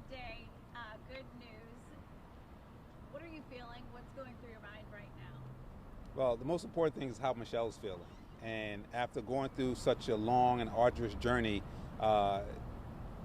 good day, good news. What are you feeling? What's going through your mind right now? Well, the most important thing is how Michelle's feeling. And after going through such a long and arduous journey,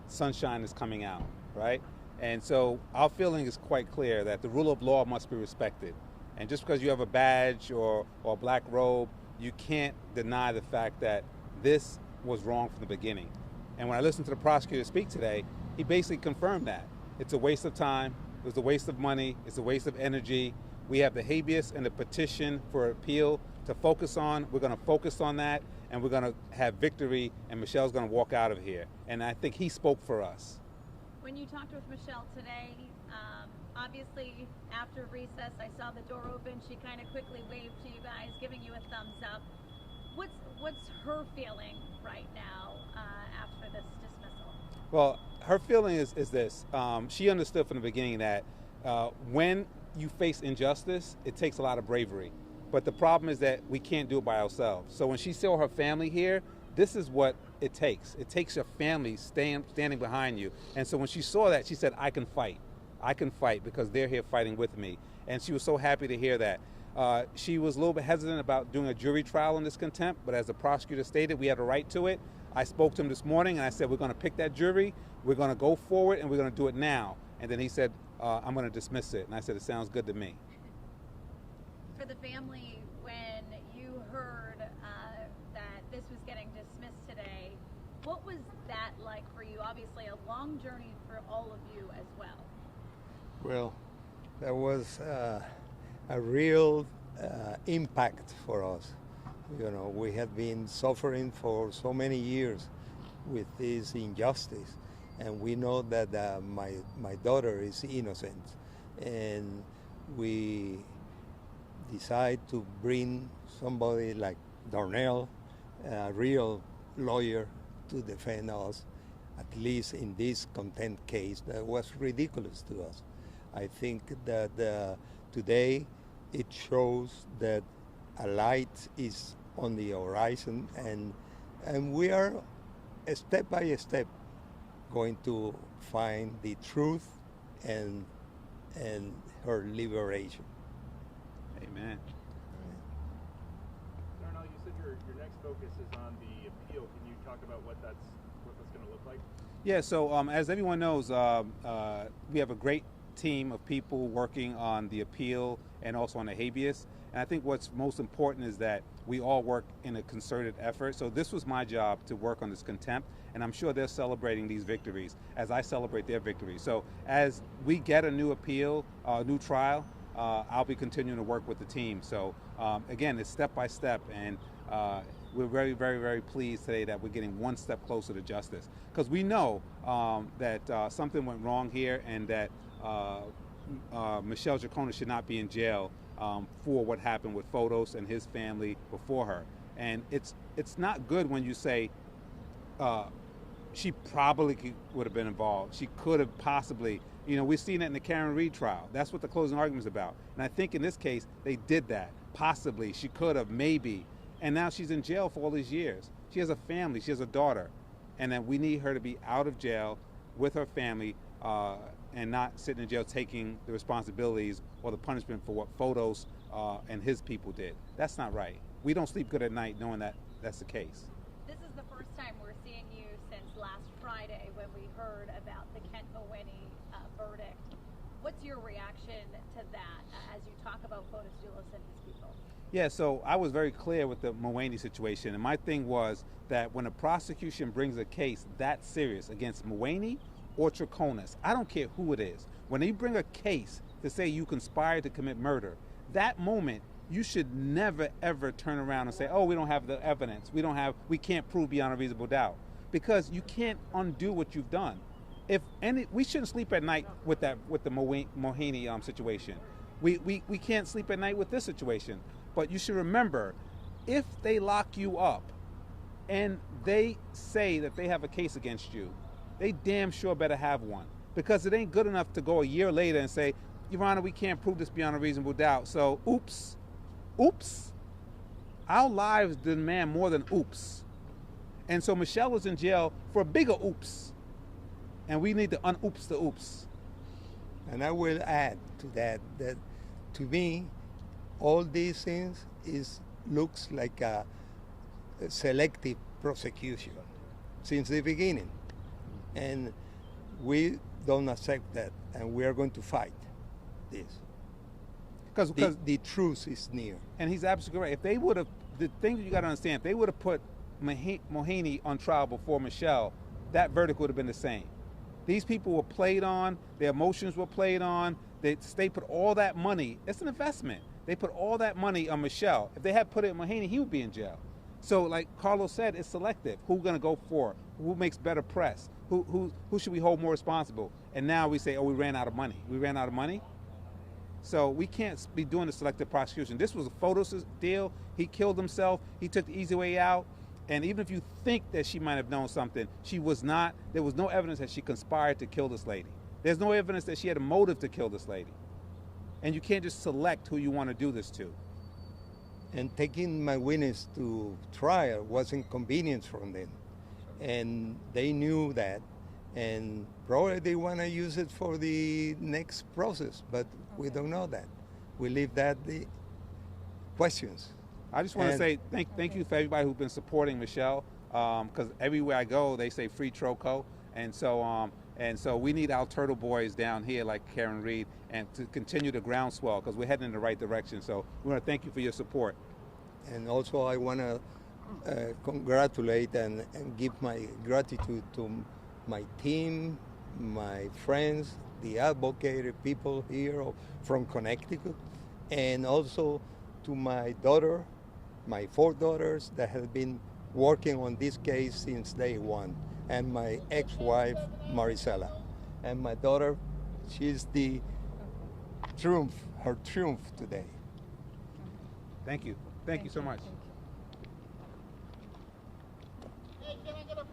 sunshine is coming out, right? And so our feeling is quite clear that the rule of law must be respected. And just because you have a badge or a black robe, you can't deny the fact that this was wrong from the beginning. And when I listened to the prosecutor speak today, he basically confirmed that. It's a waste of time, it was a waste of money, it's a waste of energy. We have the habeas and the petition for appeal to focus on. We're going to focus on that, and we're going to have victory, and Michelle's going to walk out of here. And I think he spoke for us. When you talked with Michelle today, obviously after recess, I saw the door open. She kind of quickly waved to you guys, giving you a thumbs up. What's her feeling right now after this dismissal? Well, her feeling is this. She understood from the beginning that when you face injustice, it takes a lot of bravery. But the problem is that we can't do it by ourselves. So when she saw her family here, this is what it takes. It takes your family standing behind you. And so when she saw that, she said, I can fight. I can fight because they're here fighting with me. And she was so happy to hear that. She was a little bit hesitant about doing a jury trial on this contempt, but as the prosecutor stated, we had a right to it. I spoke to him this morning and I said, we're going to pick that jury, we're going to go forward, and we're going to do it now. And then he said, I'm going to dismiss it. And I said, it sounds good to me. For the family, when you heard that this was getting dismissed today, what was that like for you? Obviously a long journey for all of you as well. Well, that was a real impact for us. You know, we had been suffering for so many years with this injustice, and we know that my daughter is innocent, and we decide to bring somebody like Darnell, a real lawyer, to defend us, at least in this contempt case that was ridiculous to us. I think that today it shows that a light is on the horizon, and we are step by step going to find the truth and her liberation. Amen. Darnell, you said your next focus is on the appeal. Can you talk about what that's going to look like? Yeah, so as everyone knows, we have a great team of people working on the appeal and also on the habeas. And I think what's most important is that we all work in a concerted effort. So this was my job to work on this contempt, and I'm sure they're celebrating these victories as I celebrate their victories. So as we get a new appeal, a new trial, I'll be continuing to work with the team. So again, it's step by step, and we're very, very, very pleased today that we're getting one step closer to justice. Because we know that something went wrong here, and that Michelle Troconis should not be in jail for what happened with Photos and his family before her. And it's not good when you say she probably would have been involved. She could have possibly, we've seen it in the Karen Reed trial. That's what the closing argument is about. And I think in this case, they did that. Possibly, she could have, maybe. And now she's in jail for all these years. She has a family, she has a daughter. And that we need her to be out of jail with her family and not sitting in jail taking the responsibilities or the punishment for what Photos and his people did. That's not right. We don't sleep good at night knowing that that's the case. This is the first time we're seeing you since last Friday when we heard about the Kent Mawhinney verdict. What's your reaction to that as you talk about Photos Dulos and his people? Yeah, so I was very clear with the Mawhinney situation, and my thing was that when a prosecution brings a case that serious against Mawhinney or Troconis, I don't care who it is, when they bring a case to say you conspired to commit murder, that moment you should never ever turn around and say, oh, we don't have the evidence, we can't prove beyond a reasonable doubt, because you can't undo what you've done. We shouldn't sleep at night with the Mawhinney situation. We can't sleep at night with this situation. But you should remember, if they lock you up and they say that they have a case against you, they damn sure better have one. Because it ain't good enough to go a year later and say, Your Honor, we can't prove this beyond a reasonable doubt. So, oops. Our lives demand more than oops. And so Michelle was in jail for a bigger oops. And we need to un-oops the oops. And I will add to that to me, all these things looks like a selective prosecution since the beginning. And we don't accept that, and we are going to fight this. Because the truth is near. And he's absolutely right. If they would have, the thing that you got to understand, if they would have put Mohani on trial before Michelle, that verdict would have been the same. These people were played on, their emotions were played on. The state put all that money, it's an investment. They put all that money on Michelle. If they had put it in Mohani, he would be in jail. So like Carlos said, it's selective. Who's going to go for it? Who makes better press? Who should we hold more responsible? And now we say, oh, we ran out of money. We ran out of money? So we can't be doing the selective prosecution. This was a photo deal. He killed himself. He took the easy way out. And even if you think that she might have known something, she was not. There was no evidence that she conspired to kill this lady. There's no evidence that she had a motive to kill this lady. And you can't just select who you want to do this to. And taking my witness to trial was inconvenience from them. And they knew that. And probably they want to use it for the next process, but we don't know that. We leave that the questions. I just want to say thank you for everybody who's been supporting Michelle, because everywhere I go they say free Troco, and so we need our turtle boys down here like Karen Reed, and to continue the groundswell because we're heading in the right direction. So we want to thank you for your support. And also I want to congratulate and give my gratitude to my team, my friends, the advocate people here from Connecticut, and also to my daughter, my 4 daughters that have been working on this case since day one, and my ex-wife, Marisela. And my daughter, she's the her triumph today. Thank you. Thank you so much. Hey, can I get a